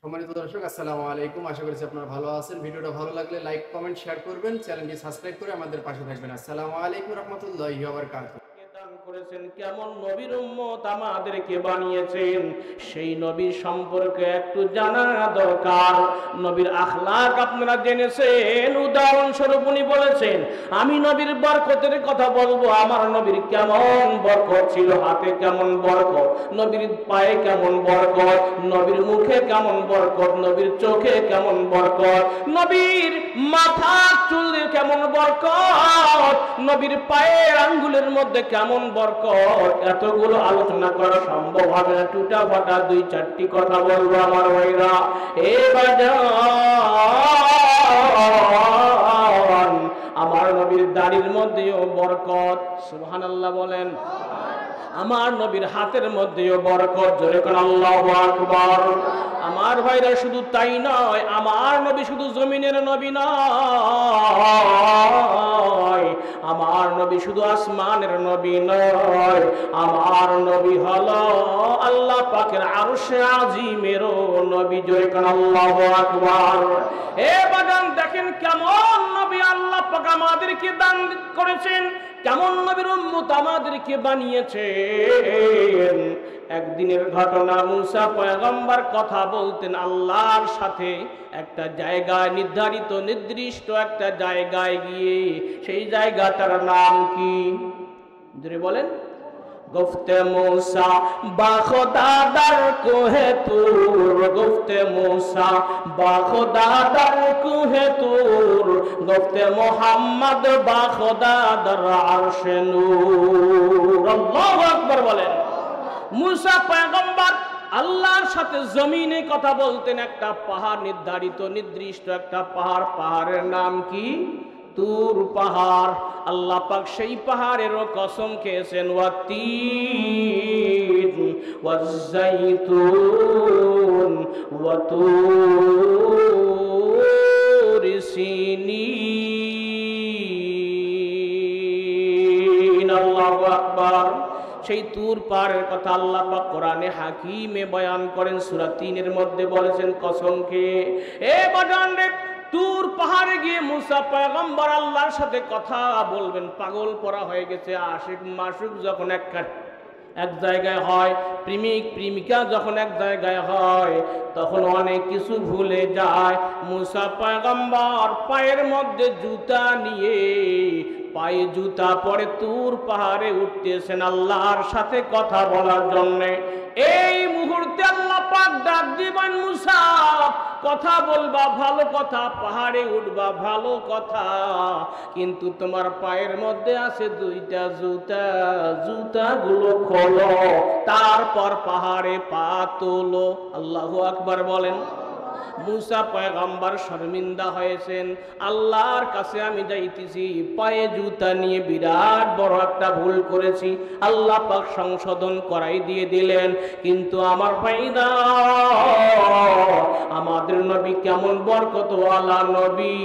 সম্মানিত দর্শক, আসসালামু আলাইকুম। আশা করছি আপনারা ভালো আছেন। ভিডিওটা ভালো লাগলে লাইক, কমেন্ট, শেয়ার করবেন। চ্যানেলটি সাবস্ক্রাইব করে আমাদের পাশে থাকবেন। আসসালামু আলাইকুম রাহমাতুল্লাহি ওয়া বারাকাতুহু। দান করেছেন, কেমন নবীর উম্মত আমাদেরকে বানিয়েছেন, সেই নবীর সম্পর্কে একটু জানা দরকার। নবীর আখলাক আপনারা জেনেছেন। উদাহরণস্বরূপ উনি বলেছেন, আমি নবীর বরকতের কথা বলবো। আমার নবীর কেমন বরকত ছিল, হাতে কেমন বরকত, নবীর পায়ে কেমন বরকত, নবীর মুখে কেমন বরকত, নবীর চোখে কেমন বরকত, নবীর মাথার চুল কেমন বরকত, নবীর পায়ের আঙ্গুলের মধ্যে কেমন বরকত। এতগুলো আলোচনা করা সম্ভব হবে না। টুটা ফাটা দুই চারটি কথা বলবো আমার ভাইরা। আমার নবীর দাড়ির মধ্যেও বরকত, সুবহানাল্লাহ বলেন। আমার নবীর হাতের মধ্যেও বরকত, জোরে কোন আল্লাহু আকবার। আমার ভাইরা শুধু তাই নয়, আমার নবী শুধু জমিনের নবী নয়, আমার নবী শুধু আসমানের নবী নয়, আমার নবী হলো আল্লাহ পাকের আরশে আজিমেরও নবী, জোরে কোন আল্লাহু আকবার। এ বাগান দেখেন কেমন নবী আল্লাহ পাক আমাদেরকে দান করেছেন, কেমন নবীর উম্মত আমাদেরকে বানিয়েছেন। একদিনের ঘটনা, মুসা পয়গম্বর কথা বলতেন আল্লাহর সাথে একটা জায়গায়, নির্ধারিত নির্দিষ্ট একটা জায়গায় গিয়ে। সেই জায়গাটার নাম কি জোরে বলেন? গুফতে মুসা বা খোদা দার কোহে তুর, গুফতে মুসা বা খোদা দার কোহে তুর, গুফতে মুহাম্মদ বা খোদা দার আরশে নূর। আল্লাহু আকবার বলেন। মুসা পয়গম্বর আল্লাহর সাথে জমিনে কথা বলতেন। একটা পাহাড়, নির্ধারিত নির্দিষ্ট একটা পাহাড়, পাহাড়ের নাম কি? তুর পাহাড়। আল্লাহ পাক সেই পাহাড়েরও কসম খেয়েছেন, ওয়াত্তিন ওয়াজ্জাইতুন ওয়াতুর সিনিন। আল্লাহু আকবার। সেই তুর পাহাড়ের কথা আল্লাহ পাক কোরআনে হাকিমে বয়ান করেন, সূরা ৩-এর মধ্যে বলেছেন কসম খেয়ে। এ বাজান রে, তুর পাহাড়ে গিয়ে মুসা পয়গম্বর আল্লাহর সাথে কথা বলবেন। পাগল পরা হয়ে গেছে। আশিক মাসুক যখন এক জায়গায় হয়, প্রেমিক প্রেমিকা যখন এক জায়গায় হয়, তখন অনেক কিছু ভুলে যায়। মুসা পয়গম্বর পায়ের মধ্যে জুতা নিয়ে, পায়ে জুতা পরে তুর পাহাড়ে উঠতেছেন আল্লাহর সাথে কথা বলার জন্য। এই মুহূর্তে আল্লাহ পাক ডাক দিবেন, মুসা কথা বলবা ভালো কথা, পাহাড়ে উঠবা ভালো কথা, কিন্তু তোমার পায়ের মধ্যে আছে দুইটা জুতা, জুতাগুলো খোলো, তারপর পাহাড়ে পা তোলো। আল্লাহু আকবার বলেন। মুসা পয়গম্বর শর্মিন্দা হয়েছেন, আল্লাহর কাছে আমি যাইতেছি, পায়ে জুতা নিয়ে বিরাট বড় একটা ভুল করেছি। আল্লাহ পাক সংশোধন করাই দিয়ে দিলেন। কিন্তু আমার ভাইরা, আমাদের নবী কেমন বরকতওয়ালা নবী।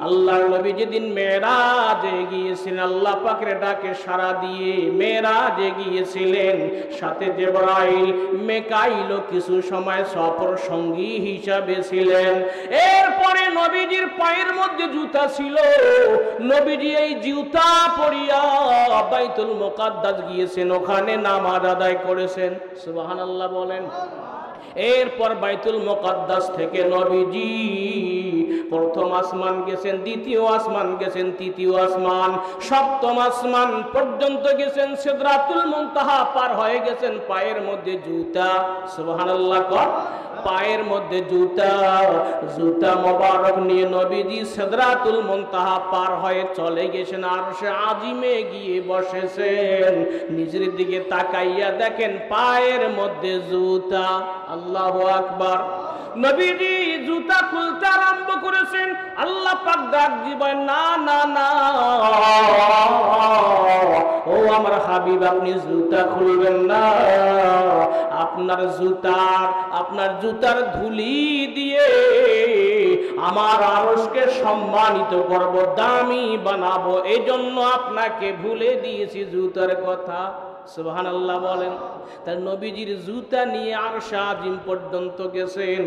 আল্লাহর নবী যেদিন মেরাজে গিয়েছিলেন, আল্লাহ পাকের ডাকে সাড়া দিয়ে মেরাজে গিয়েছিলেন, সাথে জিবরাইল মিকাইল কিছু সময় সফর সঙ্গী হিসাবে ছিলেন। এরপরে নবীজির পায়ের মধ্যে জুতা ছিল। নবীজি এই জুতা পরিয়া বাইতুল মুকাদ্দাস গিয়েছেন, ওখানে নামাজ আদায় করেছেন। সুবহানাল্লাহ বলেন। এরপর বাইতুল মুকাদ্দাস থেকে নবীজি প্রথম আসমান গেছেন, দ্বিতীয় আসমান গেছেন, তৃতীয় আসমান, সপ্তম আসমান পর্যন্ত গেছেন, সিদরাতুল মুনতাহা পার হয়ে গেছেন। পায়ের মধ্যে জুতা, সুবহানাল্লাহ কর, পায়ের মধ্যে জুতা, জুতা মোবারক নিয়ে নবীজি সিদরাতুল মুনতাহা পার হয়ে চলে গেছেন, আরশে আজিমে গিয়ে বসেছেন। নিজের দিকে তাকাইয়া দেখেন পায়ের মধ্যে জুতা। আল্লাহু আকবার। নবীজি জুতা খুলতে আরম্ভ করেছেন। আল্লাহ পাক ডাক দিবেন, না না না, ও আমার হাবিব, আপনি জুতা খুলবেন না। আপনার জুতার ধুলি দিয়ে আমার আরশকে সম্মানিত করব, দামি বানাবো, এই জন্য আপনাকে ভুলে দিয়েছি জুতার কথা। সুবহানাল্লাহ বলেন। তার নবীজির জুতা নিয়ে আরশ আজিম পর্যন্ত গেছেন।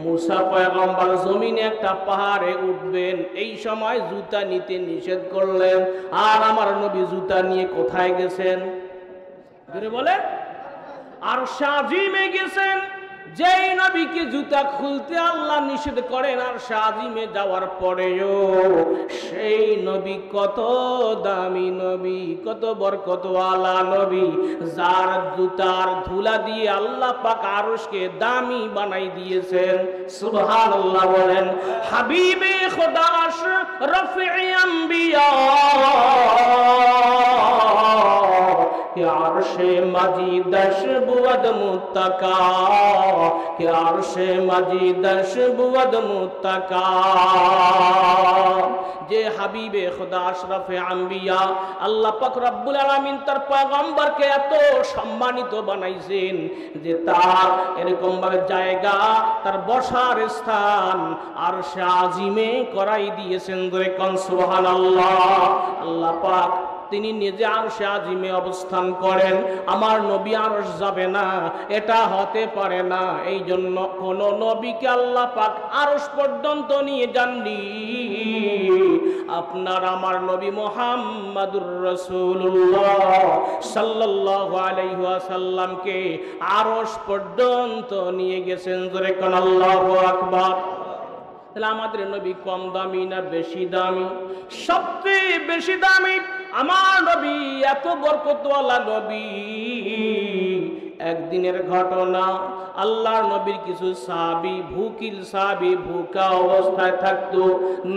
মুসা পয়গম্বর জমিনে একটা পাহাড়ে উঠবেন, এই সময় জুতা নিতে নিষেধ করলেন। আর আমার নবী জুতা নিয়ে কোথায় গেছেন? জোরে বলেন। আরশ আজিমে গেছেন। যেই নবীকে জুতা খুলতে আল্লাহ নিষেধ করেন আরশ আজিমে যাওয়ার পরেও সেই নবী কত দামি নবী, কত বরকতওয়ালা নবী, যার জুতার ধুলা দিয়ে আল্লাহ পাক আরশকে দামি বানাই দিয়েছেন। সুবহানাল্লাহ বলেন। হাবিবে খোদা রফিই আম্বিয়া कि अर्शे मजीदश बुवद मुत्तका, कि अर्शे मजीदश बुवद मुत्तका। যে হাবিবে খোদা আশরাফে আম্বিয়া আল্লাহ পাক রব্বুল আলামিন তার পয়গম্বরকে এত সম্মানিত বানাইছেন যে তার এরকম ভাবে জায়গা, তার বসার স্থান আরশে আজিমে করাই দিয়েছেন। ধরে কোন সুবহানাল্লাহ। আল্লাহ পাক তিনি নিজে আরশে আজিমে অবস্থান করেন, আমার নবী আরশ যাবে না, এটা হতে পারে না। এই জন্য কোন নবীকে আল্লাহ পাক আরশ পর্যন্ত নিয়ে যাননি। আপনার আমার নবী মুহাম্মাদুর রাসূলুল্লাহ সাল্লাল্লাহু আলাইহি ওয়াসাল্লামকে আরশ পর্যন্ত নিয়ে গেছেন। জোরে কোন আল্লাহু আকবার। তাহলে আমাদের নবী কম দামি না বেশি দামি? সবচেয়ে বেশি দামি আমার নবী, এত বরকতওয়ালা নবী। একদিনের ঘটনা, আল্লাহর নবীর কিছু সাহাবী, ভুকিল সাহাবী ভুকা অবস্থায় থাকতো,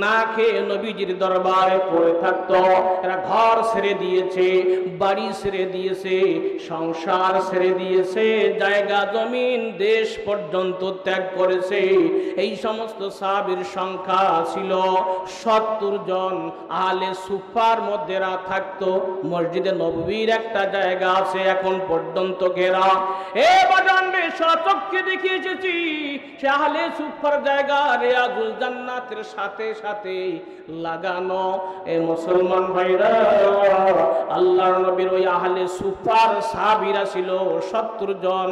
না খেয়ে নবীজির দরবারে পড়ে থাকতো। এরা ঘর ছেড়ে দিয়েছে, বাড়ি ছেড়ে দিয়েছে, সংসার ছেড়ে দিয়েছে, জায়গা জমিন দেশ পর্যন্ত ত্যাগ করেছে। এই সমস্ত সাহাবীর সংখ্যা ছিল 70 জন। আহলে সুফার মধ্যে এরা থাকতো। মসজিদে নববীর একটা জায়গা আছে এখন পর্যন্ত ঘেরা। এ বাজানবে সচক্ষে দেখে এসেছি, সে আহলে সুফার জায়গা রিয়াজুল জান্নাতের সাথে সাথে লাগানো। এ মুসলমান ভাইরা, আল্লাহর নবীর ওই আহলে সুফার সাহাবীরা ছিল 70 জন।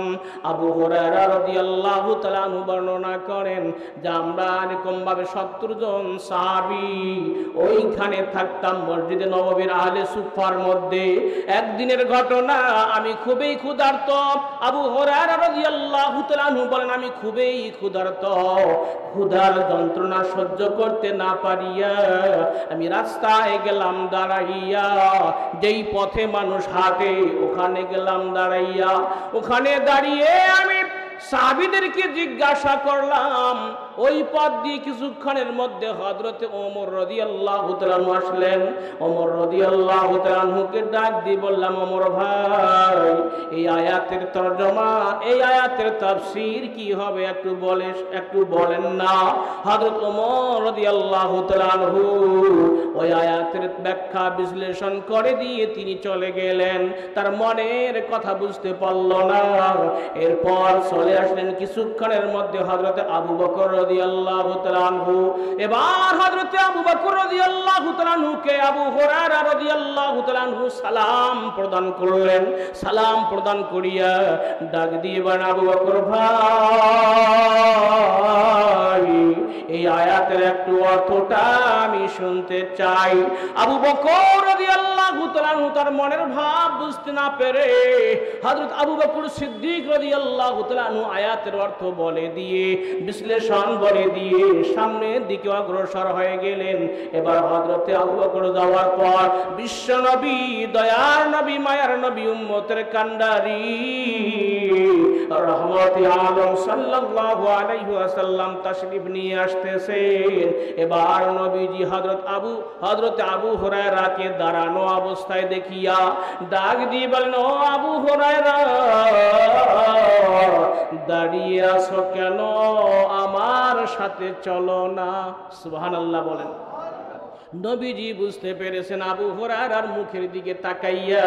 আবু হুরায়রা রাদিয়াল্লাহু তাআলা আনহু বর্ণনা করেন যে আমরা এরকম ভাবে 70 জন সাহাবী ওইখানে থাকতাম মসজিদে নববীর আহলে সুফার মধ্যে। একদিনের ঘটনা, আমি খুবই ক্ষুধার্ত। আবু হুরায়রা রাদিয়াল্লাহু তাআলা আনহু বলেন আমি খুবই ক্ষুধার্ত। ক্ষুধার যন্ত্রণা সহ্য করতে না পারিয়া আমি রাস্তায় গেলাম দাঁড়াইয়া। যেই পথে মানুষ হাঁটে ওখানে গেলাম দাঁড়াইয়া। ওখানে দাঁড়িয়ে আমি সাহাবীদেরকে জিজ্ঞাসা করলাম। ওই পথ দিয়ে কিছুক্ষণের মধ্যে হযরতে ওমর রাদিয়াল্লাহু তাআলা আনহু আসলেন। ওমর রাদিয়াল্লাহু তাআলা আনহুকে ডাক দিয়ে বললাম, ওমর ভাই, এই আয়াতের তরজমা, এই আয়াতের তাফসীর কি হবে একটু বলেন না। হযরত ওমর রাদিয়াল্লাহু তাআলা আনহু ওই আয়াতের ব্যাখ্যা বিশ্লেষণ করে দিয়ে তিনি চলে গেলেন। তার মনের কথা বুঝতে পারল না। এরপর চলে আসলেন কিছুক্ষণের মধ্যে হযরতে আবু বকর রাদিয়াল্লাহু তাআলা আনহু। এবার হযরতে আবু বকর রাদিয়াল্লাহু তাআলা আনহুকে আবু হুরায়রা রাদিয়াল্লাহু তাআলা আনহু সালাম প্রদান করলেন। সালাম প্রদান করিয়া ডাক দিয়ে বলেন, আবু বকর ভাই, এই আয়াতের একটু অর্থটা আমি শুনতে চাই। আবু বকর রাদিয়াল্লাহু তাআলা আনহু তার মনের ভাব বুঝতে না পেরে হযরত আবু বকর সিদ্দিক রাদিয়াল্লাহু তাআলা আনহু আয়াতের অর্থ বলে দিয়ে, বিশ্লেষণ বলে দিয়ে সামনের দিকে অগ্রসর হয়ে গেলেন। এবার হযরতে আবু বকর যাওয়ার পর বিশ্ব নবী, দয়ার নবী, মায়ার নবী, উম্মতের কান্ডারি রহমতে আলম সাল্লাল্লাহু আলাইহি ওয়াসাল্লাম তাশরীফ নিয়ে আসতেছেন। এবার নবীজি হযরতে আবু হুরায়রাকে দাঁড়ানো অবস্থায় দেখিয়া ডাক দিয়ে বলেন, ও আবু হুরায়রা, দাঁড়িয়ে আছো কেন? আমার সাথে চলো না। সুবহানাল্লাহ বলেন। নবীজি বুঝতে পেরেছেন, আবু হুরায়রার মুখের দিকে তাকাইয়া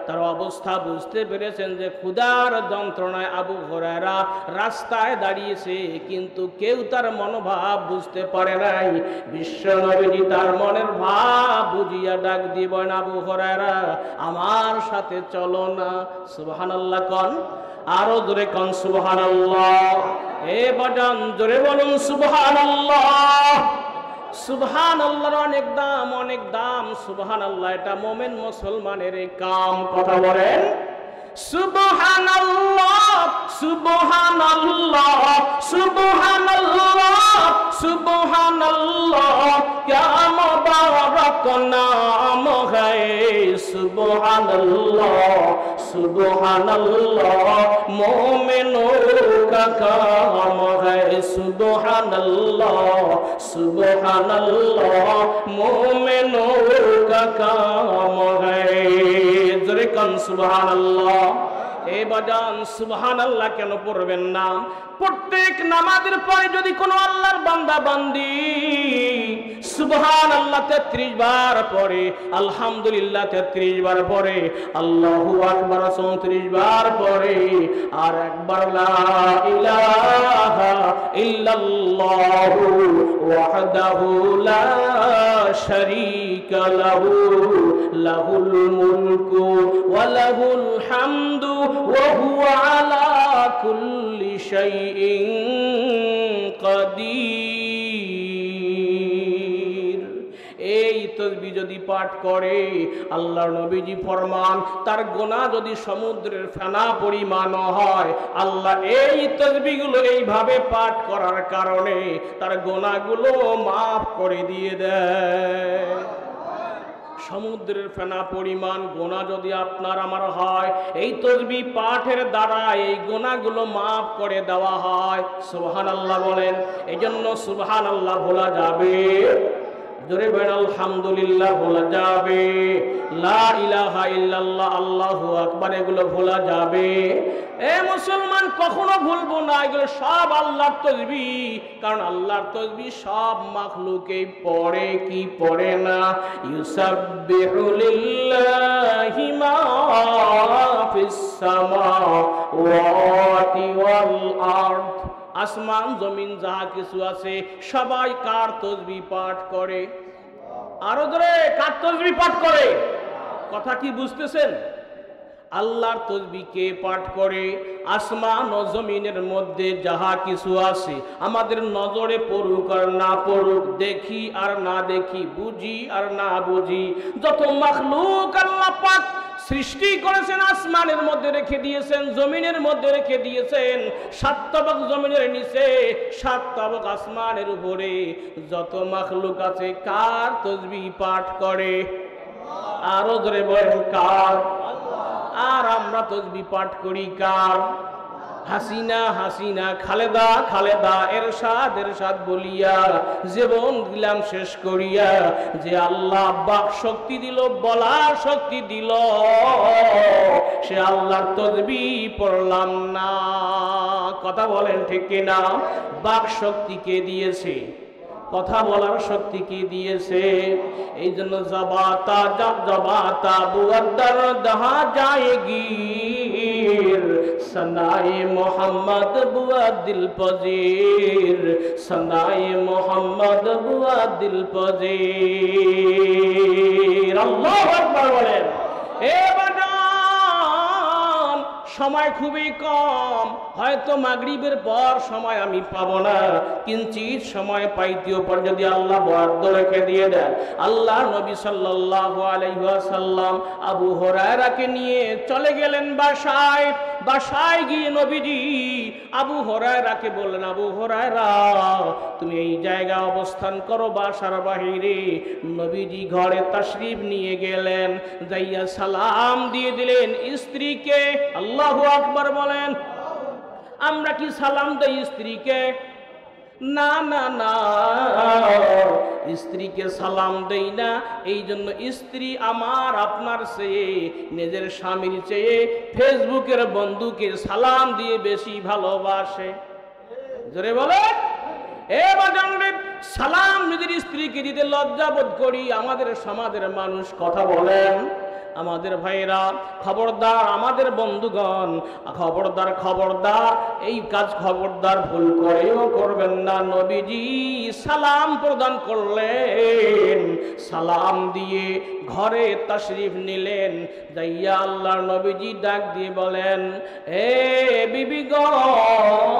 তার অবস্থা বুঝতে পেরেছেন যে ক্ষুধার যন্ত্রণায় আবু হুরায়রা রাস্তায় দাঁড়িয়েছে, কিন্তু কেউ তার মনোভাব বুঝতে পারে নাই। বিশ্ব নবীজি তার মনের ভাব বুঝিয়া ডাক দিবেন, আবু হুরায়রা আমার সাথে চলো না। সুবহানাল্লাহ কন, আরো জোরে কন সুবহানাল্লাহ। এ বাজান জোরে বলুন সুবহানাল্লাহ। সুবহানাল্লাহর অনেক দাম, অনেক দাম। সুবহানাল্লাহ এটা মুমিন মুসলমানের কাম। কথা বলেন সুবহানাল্লাহ, সুবহানাল্লাহ, সুবহানাল্লাহ, সুবহানাল্লাহ। क्या मुबारक नाम है सुबहानल्लाह, सुबहानल्लाह। मोमिनों का काम है सुबहानल्लाह, सुबहानल्लाह। मोमिनों का काम है। जोरे कन सुबहानल्लाह। এ বাজান সুবহানাল্লাহ কেন পড়বেন না? প্রত্যেক নামাজের পরে যদি কোনো আল্লাহর বান্দা বান্দি সুবহানাল্লাহ 33 বার পড়ে, আলহামদুলিল্লাহ 33 বার পড়ে, আল্লাহু আকবার 34 বার পড়ে, আর একবার লা ইলাহা ইল্লাল্লাহু ওয়াহদাহু লা শারীকা লাহু লাহুল মুলকু ওয়া লাহুল হামদু ওয়া হুয়া আলা কুল্লি শাইইন কাদির। এই তাসবিহ যদি পাঠ করে, আল্লাহর নবীজি ফরমান তার গুনাহ যদি সমুদ্রের ফেনা পরিমাণ হয়, আল্লাহ এই তাসবিহগুলো এইভাবে পাঠ করার কারণে তার গুনাহগুলো মাফ করে দিয়ে দেয়। সমুদ্রের ফেনা পরিমাণ গুনাহ যদি আপনার আমার হয়, এই তাসবিহ পাঠের দ্বারা এই গুনাহগুলো মাফ করে দেওয়া হয়। সুবহানাল্লাহ বলেন। এজন্য সুবহানাল্লাহ বলা যাবে, জোরে বলেন আলহামদুলিল্লাহ বলা যাবে, লা ইলাহা ইল্লাল্লাহ আল্লাহু আকবার এগুলো বলা যাবে। এ মুসলমান কখনো ভুলবো না, এগুলো সব আল্লাহর তাসবিহ। কারণ আল্লাহর তাসবিহ সব মাখলুকই পড়ে, কি পড়ে না? ইউসাব্বিহু লিল্লাহি মা ফিস সামাওয়াতি ওয়াল আরদ। আসমান জমিন যা কিছু আছে সবাই কার তাসবিহ পাঠ করে? আরো ধরে কার তাসবিহ পাঠ করে? কথা কি বুঝতেছেন? আল্লাহর তাসবিহ কে পাঠ করে? আসমান ও জমিনের মধ্যে যাহা কিছু আছে, আমাদের নজরে পড়ুক আর না পড়ুক, দেখি আর না দেখি, বুঝি আর না বুঝি, যত মাখলুক আল্লাহ পাক সৃষ্টি করেছেন আসমানের মধ্যে রেখে দিয়েছেন, জমিনের মধ্যে রেখে দিয়েছেন। 7 তবক জমিনের নিচে, 7 তবক আসমানের উপরে যত মাখলুক আছে কার তাসবিহ পাঠ করে? আরো জোরে বলেন কার? আর আমরা তাসবিহ পাঠ করি কার? হাসিনা হাসিনা, খালেদা খালেদা, এরশাদ এরশাদ বলিয়া জীবন দিলাম শেষ করিয়া। যে আল্লাহ বাক শক্তি দিল, বলার শক্তি দিল, সে আল্লাহর তাসবিহ পড়লাম না। কথা বলেন ঠিক কিনা? বাক শক্তি কে দিয়েছে? কথা বলার শক্তি কি দিয়েছে? এই জন্য জবাতা জব জবাতা বুয়াদ্দার দহা যায়গি, সনায়ে মোহাম্মদ বুয়া দিল পজির, সনায়ে মোহাম্মদ বুয়া দিল পজির। আল্লাহু আকবার বলেন। এ বাজান সময় খুবই কম, হয়তো মাগরিবের পর সময় আমি পাবো না, কিঞ্চিত সময় পাইতেও পর যদি আল্লাহ বরাদ্দ রেখে দিয়ে দেন। আল্লাহ নবী সাল্লাল্লাহু আলাইহি ওয়াসাল্লাম আবু হুরায়রাকে নিয়ে চলে গেলেন বাসায়। বাসায় গিয়ে নবীজি আবু হুরায়রাকে বললেন, আবু হুরায়রা তুমি এই জায়গায় অবস্থান করো বাসার বাহিরে। নবীজি ঘরে তাশরীফ নিয়ে গেলেন, যাইয়া সালাম দিয়ে দিলেন স্ত্রীকে। আল্লাহু আকবার বলেন। আমরা কি সালাম দেই স্ত্রীকে? না না না, স্ত্রীকে সালাম দেই না। এই জন্য স্ত্রী আমার আপনার চেয়ে, নিজের স্বামীর চেয়ে ফেসবুকের বন্ধুকে সালাম দিয়ে বেশি ভালোবাসে। জোরে বলে। এ বাজানরে সালাম নিজের স্ত্রীকে দিতে লজ্জা বোধ করি। আমাদের সমাজের মানুষ কথা বলেন, আমাদের ভাইরা খবরদার, আমাদের বন্ধুগণ খবরদার, খবরদার, এই কাজ খবরদার ভুল করেও করবেন না। নবীজি সালাম প্রদান করলেন, সালাম দিয়ে ঘরে তাশরিফ নিলেন। যাইয়া আল্লাহর নবীজি ডাক দিয়ে বলেন, এ বিবিগণ,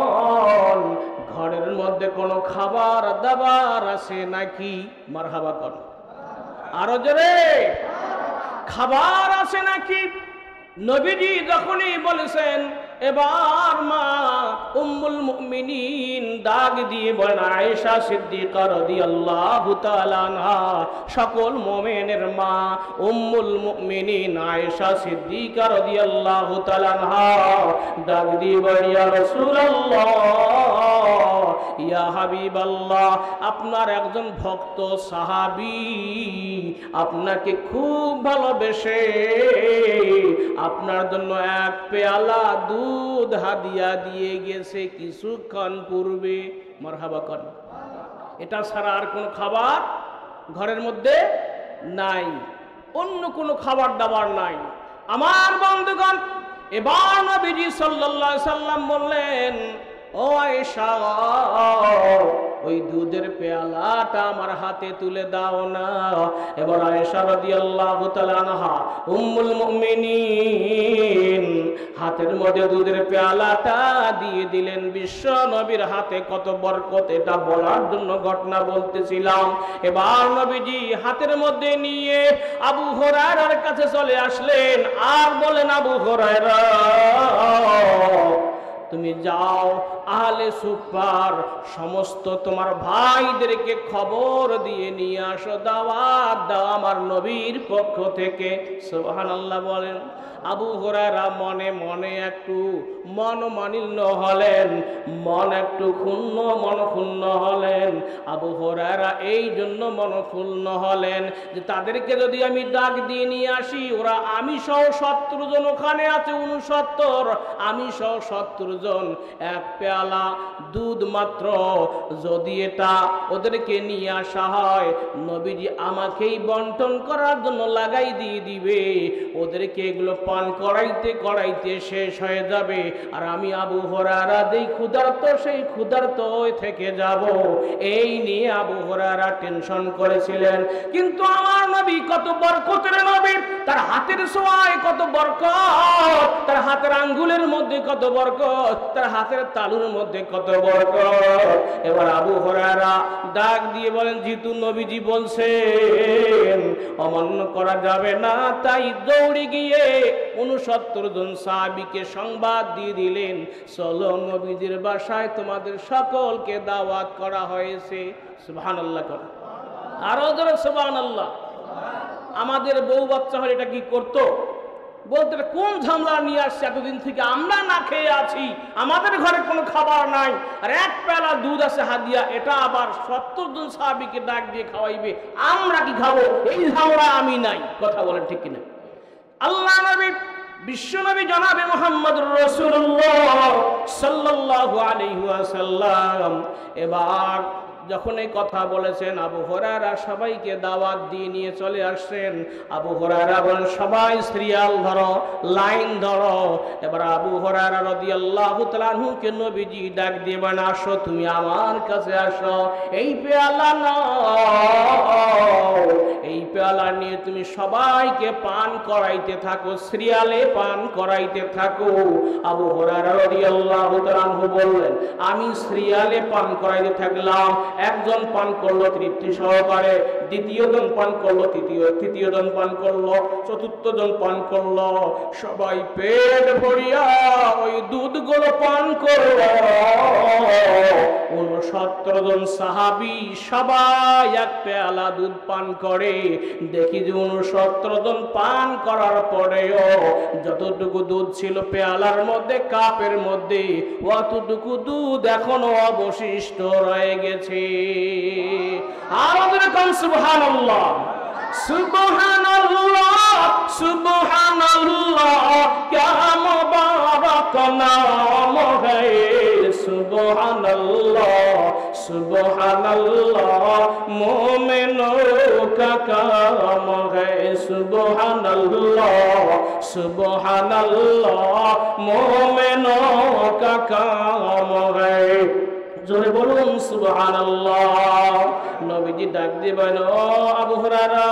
ঘরের মধ্যে কোনো খাবার দাবার আছে নাকি? মারহাবা কর, আরো জোরে, খাবার আছে নাকি? নবীজি যখনই বলেছেন, এবার মা উম্মুল মুমিনিন ডাক দিয়ে বলেন, আয়েশা সিদ্দিকা রাদিয়াল্লাহু তাআলা আনহা, সকল মুমিনের মা উম্মুল মুমিনিন আয়েশা সিদ্দিকা রাদিয়াল্লাহু তাআলা আনহা ডাক দিয়ে বলেন, ইয়া রাসূলুল্লাহ, ইয়া হাবিবাল্লাহ, আপনার একজন ভক্ত সাহাবী আপনাকে খুব ভালোবেসে আপনার জন্য এক পেয়ালা দুধ হাদিয়া দিয়ে গেছে কিছুক্ষণ পূর্বে। মারহাবা কর। এটা ছাড়া আর কোনো খাবার ঘরের মধ্যে নাই, অন্য কোনো খাবার দাবার নাই। আমার বন্ধুগণ, এবার নবীজি সাল্লাল্লাহু আলাইহি সাল্লাম বললেন, ও আয়েশা, ওই দুধের পেয়ালাটা আমার হাতে তুলে দাও না। এবার আয়েশা রাদিয়াল্লাহু তাআলা আনহা উম্মুল মুমিনিন হাতের মধ্যে দুধের পেয়ালাটা দিয়ে দিলেন। বিশ্ব নবীর হাতে কত বরকত, এটা বলার জন্য ঘটনা বলতেছিলাম। এবার নবীজি হাতের মধ্যে নিয়ে আবু হুরায়রার কাছে চলে আসলেন আর বলেন, আবু হুরায়রা, তুমি যাও আহলে সুফার সমস্ত তোমার ভাইদেরকে খবর দিয়ে নিয়ে আসো, দাওয়াত দাও আমার নবীর পক্ষ থেকে। সুবহানাল্লাহ বলেন। আবু হুরায়রা মনে মনে একটু মনমালিন্য হলেন, মন একটু মনক্ষুণ্ণ হলেন। আবু হুরায়রা এই জন্য মনক্ষুণ্ণ হলেন যে তাদেরকে যদি আমি ডাক দিয়ে নিয়ে আসি, ওরা আমি সহ 70 জন ওখানে আছে, 69, আমি সহ 70 জন, এক পেয়ালা দুধ মাত্র যদি এটা ওদেরকে নিয়ে আসা হয়, নবীজি আমাকেই বন্টন করার জন্য লাগাই দিয়ে দিবে, ওদেরকে এগুলো পান করাইতে করাইতে শেষ হয়ে যাবে, আর আমি আবু হুরায়রা যেই ক্ষুধার্ত সেই ক্ষুধার্ত থেকে যাব। এই নিয়ে আবু হুরায়রা টেনশন করেছিলেন। কিন্তু আমার নবী কত বরকতের নবী, তার হাতের ছোঁয়ায় কত বরকত, তার হাতের আঙ্গুলের মধ্যে কত বরকত, তার হাতের তালুর মধ্যে কত বরকত। এবার আবু হুরায়রা ডাক দিয়ে বলেন, যেহেতু নবীজি বলছেন অমান্য করা যাবে না, তাই দৌড়ে গিয়ে 69 জন সাহাবীকে সংবাদ দিয়ে দিলেন, চলো নবীজির বাসায় তোমাদের সকলকে দাওয়াত করা হয়েছে। সুবহানাল্লাহ কর, আরো জোরে সুবহানাল্লাহ। আমাদের বউ বাচ্চা হলে এটা কি করতো? বলতে কোন ঝামেলা নিয়ে আসছে, এতদিন থেকে আমরা না খেয়ে আছি, আমাদের ঘরে কোনো খাবার নাই, আর এক পেয়ালা দুধ আছে হাদিয়া, এটা আবার 70 জন সাহাবীকে ডাক দিয়ে খাওয়াইবে, আমরা কি খাবো? এই ঝামেলা আমি নাই। কথা বলেন ঠিক কিনা? আল্লাহ নবী বিশ্ব নবী জনাবে মুহাম্মদুর রাসূলুল্লাহ সাল্লাল্লাহু আলাইহি ওয়াসাল্লাম এবার যখন এই কথা বলেছেন, আবু হুরায়রা সবাইকে দাওয়াত দিয়ে নিয়ে চলে আসছেন। আবু হুরায়রা বলেন, সবাই সিরিয়াল ধরো, লাইন ধরো। এবার আবু হুরায়রা রাদিয়াল্লাহু তাআলা আনহুকে নবীজি ডাক দিয়ে বলেন, আসো তুমি আমার কাছে আসো, এই পেয়ালা নাও, এই পেয়ালা নিয়ে তুমি সবাইকে পান করাইতে থাকো, সিরিয়ালে পান করাইতে থাকো। আবু হুরায়রা রাদিয়াল্লাহু তাআলা আনহু বললেন, আমি সিরিয়ালে পান করাইতে থাকলাম, একজন পান করলো তৃপ্তি সহকারে, দ্বিতীয় জন পান করলো, তৃতীয় জন পান করলো, চতুর্থ জন পান করলো, সবাই পেট ভরিয়া ওই দুধগুলো পান করলো। 69 জন সাহাবী সবাই এক পেয়ালা দুধ পান করে। দেখি যে 69 জন পান করার পরেও যতটুকু দুধ ছিল পেয়ালার মধ্যে, কাপের মধ্যে, অতটুকু দুধ এখনো অবশিষ্ট রয়ে গেছে। আমাদের কোন সুবহানাল্লাহ, সুবহানাল্লাহ, সুবহানাল্লাহ, क्या मुबारक नाम है, सुबहानल्लाह सुबहानल्लाह मोमिनों का काम है सुबहानल्लाह सुबहानल्लाह मोमिनों का काम है জোরে বলুন সুবহানাল্লাহ নবীজি ডাক দিবেন ও আবু হুরায়রা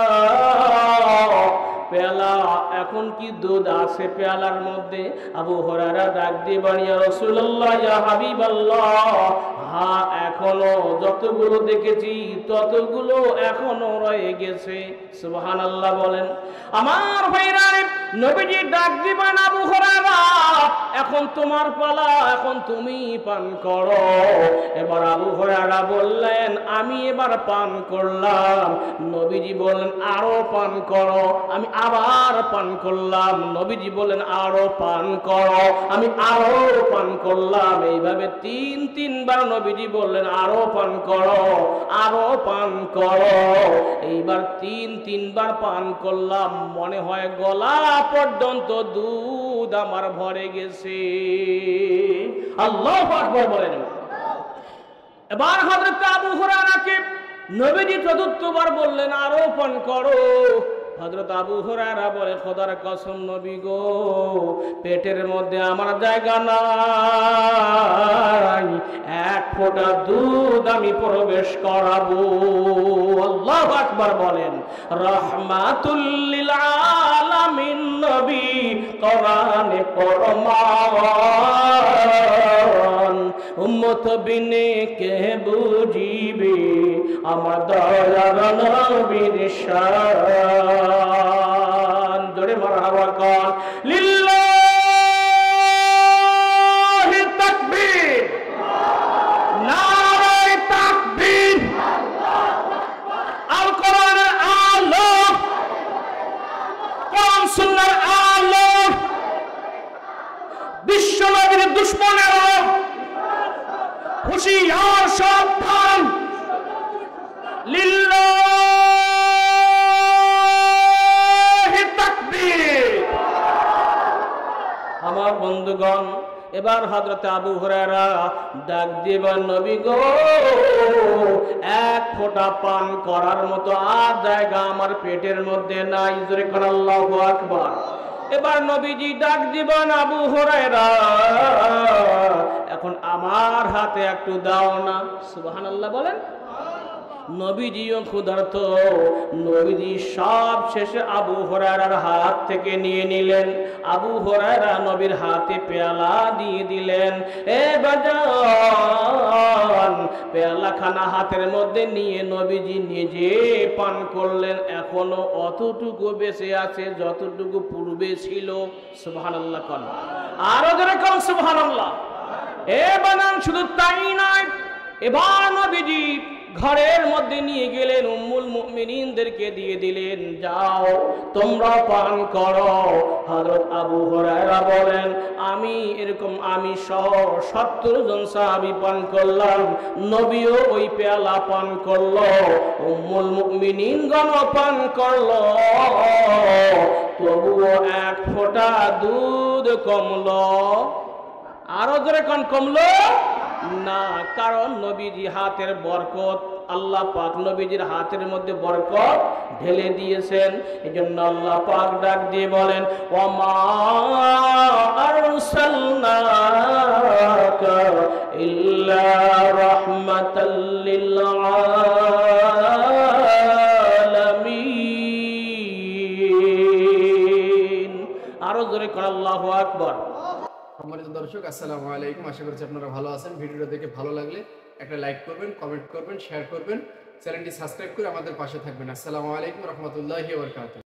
পেয়ালা এখন কি দুধ আছে পেয়ালার মধ্যে আবু হুরায়রা ডাক দিবেন ইয়া রাসূলুল্লাহ ইয়া হাবিবাল্লাহ হ্যাঁ এখনো যতগুলো দেখেছি ততগুলো এখনো রয়ে গেছে সুবহানাল্লাহ বলেন আমার ভাইরা নবীজি ডাক দিবেন আবু হুরায়রা এখন তোমার পালা এখন তুমি পান করো এবার আবু হুরায়রা বললেন আমি এবার পান করলাম নবীজি বলেন আরো পান করো আমি আবার পান করলাম নবীজি বলেন আরো পান করো আমি আরো পান করলাম এইভাবে তিনবার নবীজি বললেন আরো পান করো আরো পান করো এইবার তিনবার পান করলাম মনে হয় গলা পর্যন্ত দুধ আমার ভরে গেছে আল্লাহু আকবার বলেন এবার হযরত আবু হুরায়রাকে নবীজি চতুর্থবার বললেন আরো পান করো হযরত আবু হুরায়রা বলে খোদার কসম নবী গো পেটের মধ্যে আমার জায়গা নাই এক ফোঁটা দুধ আমি প্রবেশ করাবো আল্লাহু আকবার বলেন রাহমাতুল লিল আলামিন নবী কোরআনে ফরমান উম্মত বিনে কে বুঝিবে আমার দয়ার নবীর শান জোরে মারহাবা কর লিল্লাহি তাকবীর নারে তাকবীর আল কোরআনের আলো কোরআন সুন্নাহর আলো বিশ্ব নবীর দুশমনেরা হুশিয়ার সাবধান লিল্লাহি তাকবীর আমার বন্ধুগণ এবার হযরত আবু হুরায়রা ডাক দিবেন নবী গো এক ফোঁটা পান করার মতো আর জায়গা আমার পেটের মধ্যে নাই জোরে কোন আল্লাহু আকবার এবার নবীজি ডাক দিবেন আবু হুরায়রা এখন আমার হাতে একটু দাও না সুবহানাল্লাহ বলেন নবীজিও ক্ষুধার্ত নবীজি সব শেষে আবু হুরায়রার হাত থেকে নিয়ে নিলেন আবু হুরায়রা নবীর হাতে পেয়ালা দিয়ে দিলেন এ বাজান পেয়ালা খানা হাতের মধ্যে নিয়ে নবীজি নিজে পান করলেন এখনো অতটুকু বেঁচে আছে যতটুকু পূর্বে ছিল সুবহানাল্লাহ কোন আরো যেরকম সুবহানাল্লাহ এ বানান শুধু তাই নয় এবার নবীজি ঘরের মধ্যে নিয়ে গেলেন উম্মুল মুমিনিনদেরকে দিয়ে দিলেন যাও তোমরা পান করো হযরত আবু হুরায়রা বলেন আমি এরকম আমি সহ 70 জন সাহাবী পান করলাম নবীও ওই পেয়ালা পান করলো উম্মুল মুমিনিনগণ পান করলো তবুও এক ফোঁটা দুধ কমলো আরো জোরে কমলো না কারণ নবীজি হাতের বরকত আল্লাহ পাক নবীজির হাতের মধ্যে বরকত ঢেলে দিয়েছেন এজন্য আল্লাহ পাক ডাক দিয়ে বলেন ওয়ামা আরসালনাকা ইল্লা রাহমাতাল লিল আলামিন আরো জোরে কোন আল্লাহু আকবার সম্মানিত দর্শক আসসালামু আলাইকুম আশা করছি আপনারা ভালো আছেন ভিডিওটা দেখে ভালো লাগলে একটা লাইক করবেন কমেন্ট করবেন শেয়ার করবেন চ্যানেলটি সাবস্ক্রাইব করে আমাদের পাশে থাকবেন আসসালামু আলাইকুম রহমতুল্লাহি ওয়া বারাকাতুহু